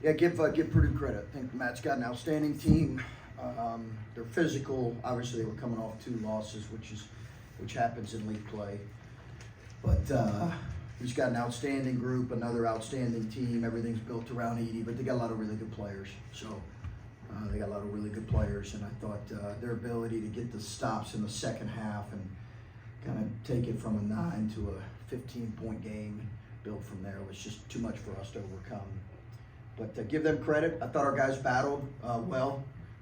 Yeah, give Purdue credit. I think Matt's got an outstanding team. They're physical. Obviously, they were coming off 2 losses, which happens in league play. But he's got an outstanding group, another outstanding team. Everything's built around Edie, but they got a lot of really good players. So they got a lot of really good players, and I thought their ability to get the stops in the second half and kind of take it from a 9 to a 15-point game, built from there, was just too much for us to overcome. But give them credit. I thought our guys battled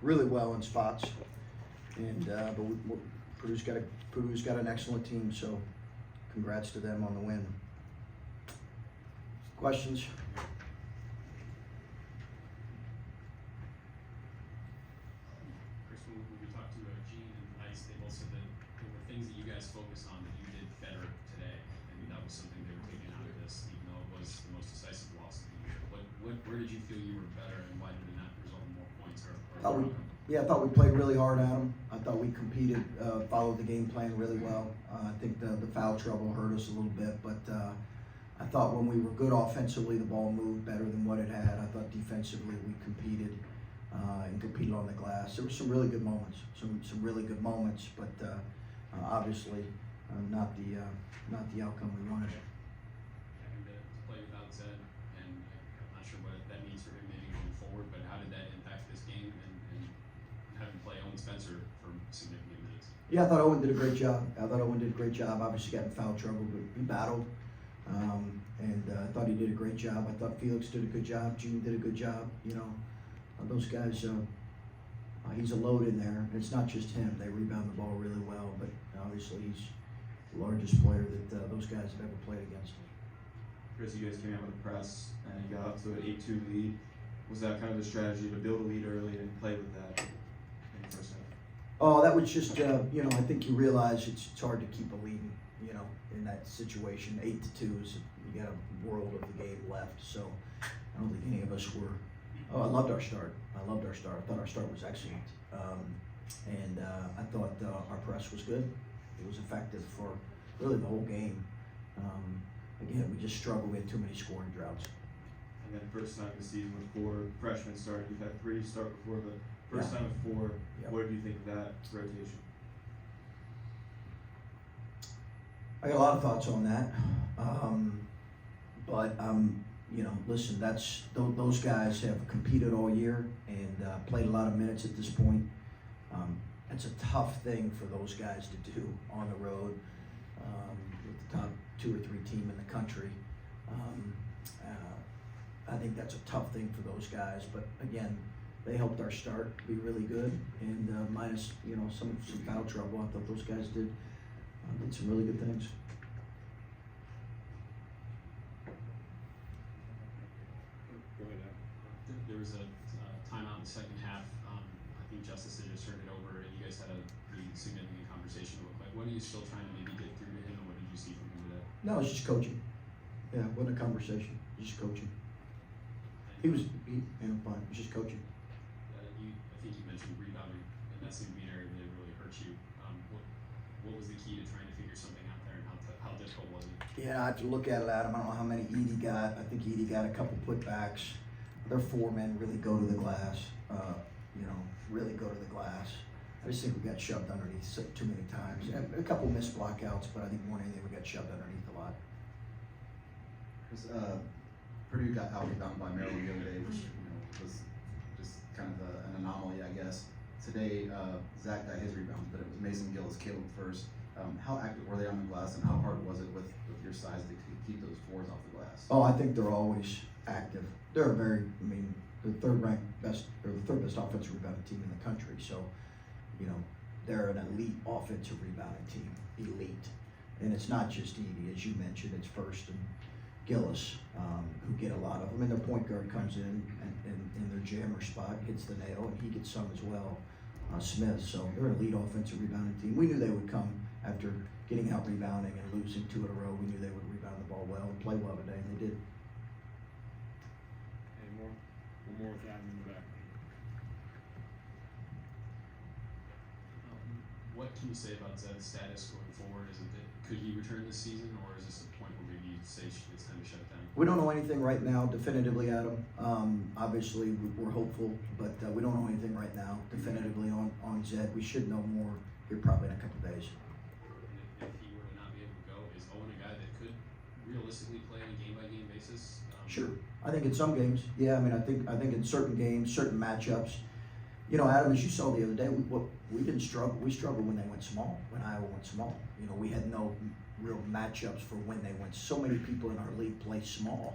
really well in spots, and but Purdue's got an excellent team. So congrats to them on the win. Questions? When we talked to Gene and Ice, they both said that there were things that you guys focused on that you did better today. I mean, that was something they were taking out of this, even though it was the most decisive loss of the year. Where did you feel you were better, and why did it not result in more points? I thought we played really hard at them. I thought we competed, followed the game plan really well. I think the foul trouble hurt us a little bit, but I thought when we were good offensively, the ball moved better than what it had. I thought defensively we competed and competed on the glass. There were some really good moments, some really good moments, but obviously not the outcome we wanted. Having to play without Zed, and I'm not sure what that means for him maybe going forward, but how did that impact this game and having to play Owen Spencer for significant minutes? Yeah, I thought Owen did a great job. Obviously got in foul trouble, but he battled. I thought he did a great job. I thought Felix did a good job. Gene did a good job. You know, those guys, he's a load in there. It's not just him. They rebound the ball really well, but obviously he's the largest player that those guys have ever played against. Chris, you guys came out with a press and you got up to an 8-2 lead. Was that kind of the strategy to build a lead early and play with that in the first half? Oh, that was just, I think you realize it's hard to keep a lead, in that situation. 8-2 is, you got a world of the game left. So I don't think any of us were. Oh, I loved our start. I thought our start was excellent. I thought our press was good. It was effective for really the whole game. Again, we just struggled with too many scoring droughts. And then first time this season with 4 freshmen start. You've had 3 start before, but first time with 4. Yep. What did you think of that rotation? I got a lot of thoughts on that. Listen, those guys have competed all year and played a lot of minutes at this point. It's a tough thing for those guys to do on the road with the top 2 or 3 team in the country. I think that's a tough thing for those guys, but again, they helped our start be really good, and minus some foul trouble, I thought those guys did some really good things. There was a timeout in the second half. I think Justice had just turned it over, and you guys had a pretty significant conversation. What are you still trying to maybe get through to him, and what did you see from him today? No, it's just coaching. Yeah, it wasn't a conversation. Just coaching. He was fine. It was just coaching. I think you mentioned rebounding, and that seemed to be an area that really hurt you. What was the key to trying to figure something out there, and how difficult was it? Yeah, I have to look at it, Adam. I don't know how many Edie got. I think Edie got a couple putbacks. Their 4 men really go to the glass. Really go to the glass. I just think we got shoved underneath too many times. A couple missed blockouts, but I think more than anything we got shoved underneath a lot. Purdue got out-rebounded by Maryland the other day, which was just kind of an anomaly, I guess. Today, Zach got his rebounds, but it was Mason Gillis, Caleb first. How active were they on the glass, and how hard was it with your size to keep those 4s off the glass? Oh, I think they're always active. They're the third best offensive rebounding team in the country. So, they're an elite offensive rebounding team, elite. And it's not just Edie, as you mentioned. It's First and Gillis who get a lot of them. And their point guard comes in their jammer spot, hits the nail, and he gets some as well, Smith. So they're an elite offensive rebounding team. We knew they would come after getting out rebounding and losing 2 in a row. We knew they would rebound the ball well and play well today, and they did. Any more? One more with Adam in the back. What can you say about Zed's status going forward? Is it that could he return this season, or is this a point where maybe you say it's time to shut it down? We don't know anything right now definitively, Adam. Obviously, we're hopeful, but we don't know anything right now definitively on Zed. We should know more here probably in a couple days. And if he were to not be able to go, is Owen a guy that could realistically play on a game-by-game basis? Sure. I think in some games, yeah. I mean, I think in certain games, certain matchups. You know, Adam, as you saw the other day, we didn't struggle. We struggled when they went small, when Iowa went small. You know, we had no real matchups for when they went. So many people in our league play small.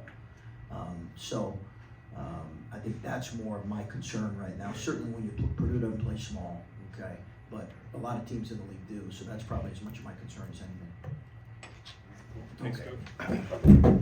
I think that's more of my concern right now. Certainly when Purdue doesn't play small, okay? But a lot of teams in the league do, so that's probably as much of my concern as anything. Thanks, Okay. Coach.